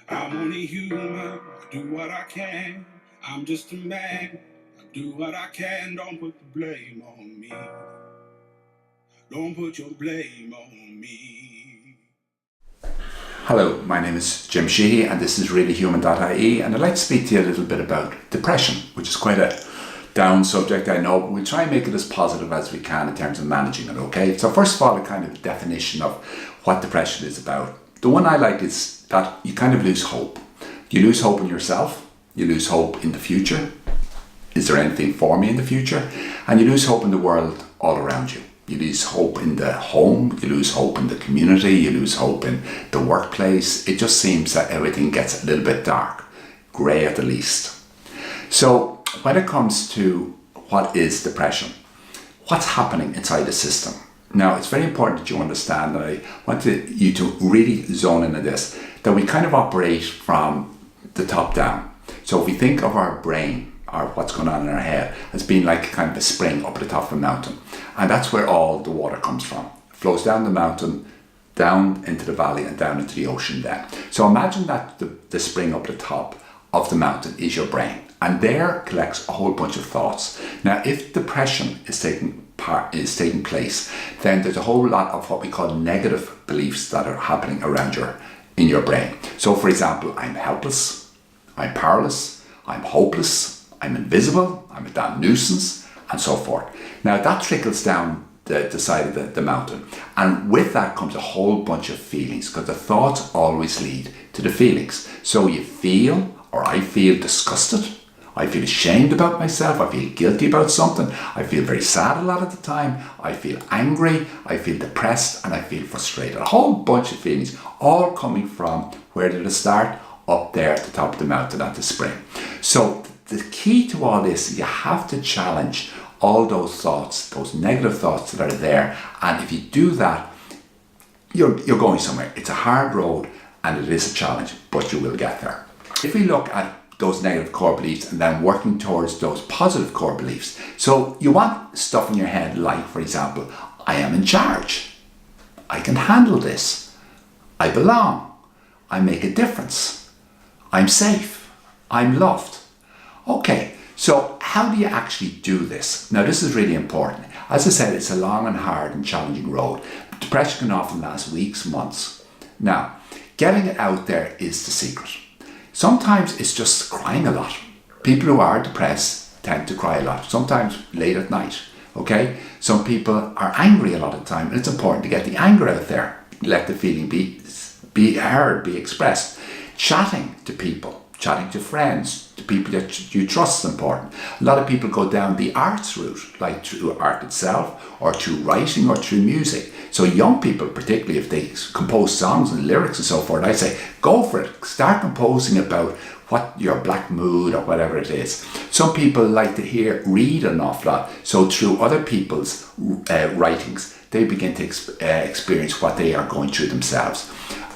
I'm only human, I do what I can. I'm just a man, I do what I can. Don't put the blame on me. Don't put your blame on me. Hello, my name is Jim Sheehy and this is reallyhuman.ie, and I'd like to speak to you a little bit about depression, which is quite a down subject, I know, but we'll try and make it as positive as we can in terms of managing it, okay? So first of all, a kind of definition of what depression is about. The one I like is that you kind of lose hope. You lose hope in yourself, you lose hope in the future. Is there anything for me in the future? And you lose hope in the world all around you. You lose hope in the home, you lose hope in the community, you lose hope in the workplace. It just seems that everything gets a little bit dark, grey at the least. So when it comes to what is depression, what's happening inside the system? Now, it's very important that you understand that I want you to really zone into this, that we kind of operate from the top down. So if we think of our brain, or what's going on in our head, as being like kind of a spring up at the top of a mountain. And that's where all the water comes from. It flows down the mountain, down into the valley and down into the ocean then. So imagine that the spring up the top of the mountain is your brain. And there collects a whole bunch of thoughts. Now, if depression is taking place, then there's a whole lot of what we call negative beliefs that are happening around in your brain. So for example, I'm helpless, I'm powerless, I'm hopeless, I'm invisible, I'm a damn nuisance, and so forth. Now that trickles down the side of the mountain, and with that comes a whole bunch of feelings, because the thoughts always lead to the feelings. So you feel, or I feel disgusted, I feel ashamed about myself, I feel guilty about something, I feel very sad a lot of the time, I feel angry, I feel depressed, and I feel frustrated. A whole bunch of feelings, all coming from, where did it start? Up there at the top of the mountain at the spring. So the key to all this is you have to challenge all those thoughts, those negative thoughts that are there. And if you do that, you're going somewhere. It's a hard road and it is a challenge, but you will get there. If we look at those negative core beliefs and then working towards those positive core beliefs. So you want stuff in your head like, for example, I am in charge. I can handle this. I belong. I make a difference. I'm safe. I'm loved. Okay, so how do you actually do this? Now, this is really important. As I said, it's a long and hard and challenging road. Depression can often last weeks, months. Now, getting it out there is the secret. Sometimes it's just crying a lot. People who are depressed tend to cry a lot, sometimes late at night, okay? Some people are angry a lot of the time, and it's important to get the anger out there. Let the feeling be heard, be expressed. Chatting to people. Chatting to friends, to people that you trust is important. A lot of people go down the arts route, like through art itself, or through writing, or through music. So young people, particularly if they compose songs and lyrics and so forth, I say, go for it. Start composing about what your black mood or whatever it is. Some people like to read an awful lot. So through other people's writings, they begin to experience what they are going through themselves.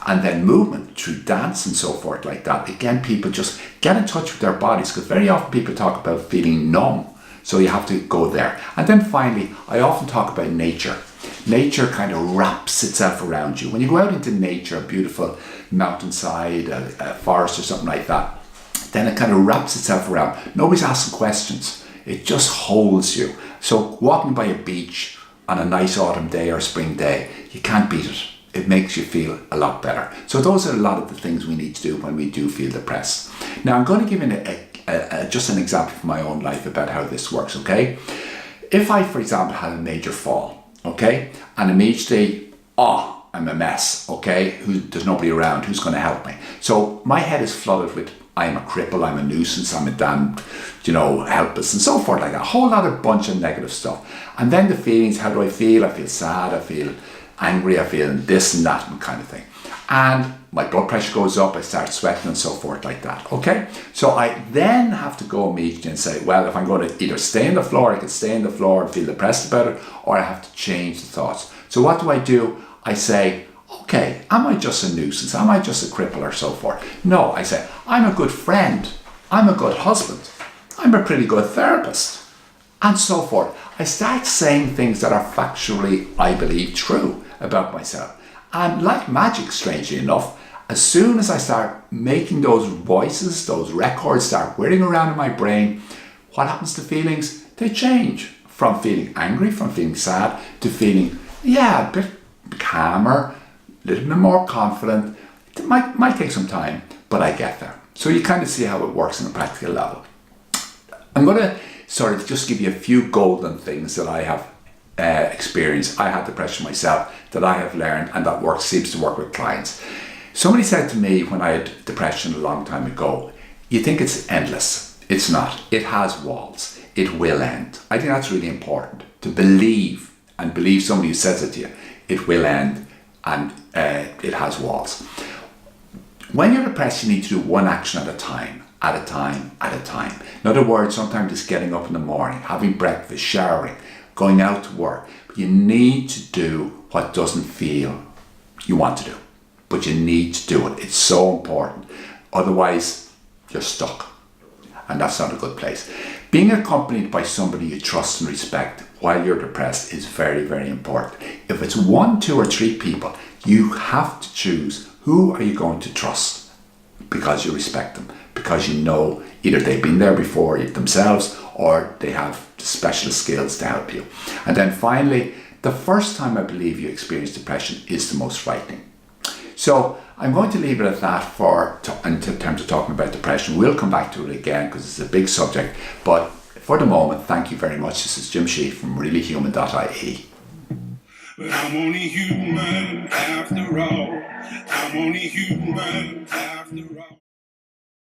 And then movement through dance and so forth like that. Again, people just get in touch with their bodies, because very often people talk about feeling numb. So you have to go there. And then finally, I often talk about nature. Nature kind of wraps itself around you. When you go out into nature, a beautiful mountainside, a forest or something like that, then it kind of wraps itself around. Nobody's asking questions. It just holds you. So walking by a beach on a nice autumn day or spring day, you can't beat it. It makes you feel a lot better. So those are a lot of the things we need to do when we do feel depressed. Now, I'm going to give you just an example from my own life about how this works, okay? If I, for example, had a major fall, okay, and immediately, I'm a mess, okay? There's nobody around, who's going to help me? So my head is flooded with, I'm a cripple, I'm a nuisance, I'm a damned, helpless, and so forth like that. A whole lot of bunch of negative stuff. And then the feelings, how do I feel? I feel sad, I feel angry, I feel this and that and kind of thing. And my blood pressure goes up, I start sweating and so forth like that, okay? So I then have to go immediately and say, well, if I'm going to either stay on the floor, I can stay on the floor and feel depressed about it, or I have to change the thoughts. So what do? I say, okay, am I just a nuisance? Am I just a cripple or so forth? No, I say, I'm a good friend. I'm a good husband. I'm a pretty good therapist. And so forth. I start saying things that are factually, I believe, true about myself. And like magic, strangely enough, As soon as I start making those voices, those records start whirring around in my brain, what happens to feelings? They change from feeling angry, from feeling sad, to feeling, a bit calmer, a little bit more confident. It might take some time, but I get there. So you kind of see how it works on a practical level. I'm going to sort of just give you a few golden things that I have experienced. I had depression myself, that I have learned, and that seems to work with clients. Somebody said to me when I had depression a long time ago, you think it's endless. It's not. It has walls. It will end. I think that's really important, to believe, and believe somebody who says it to you. It will end, and it has walls. When you're depressed, you need to do one action at a time, at a time, at a time. In other words, sometimes it's getting up in the morning, having breakfast, showering, going out to work. But you need to do what doesn't feel you want to do. But you need to do it. It's so important. Otherwise, you're stuck. And that's not a good place. Being accompanied by somebody you trust and respect while you're depressed is very, very important. If it's 1, 2, or 3 people, you have to choose who are you going to trust, because you respect them, because you know either they've been there before themselves or they have special skills to help you. And then finally, the first time I believe you experience depression is the most frightening. So I'm going to leave it at that in terms of talking about depression. We'll come back to it again because it's a big subject. But for the moment, thank you very much. This is Jim Sheehy from reallyhuman.ie. But I'm only human after all. I'm only human after all.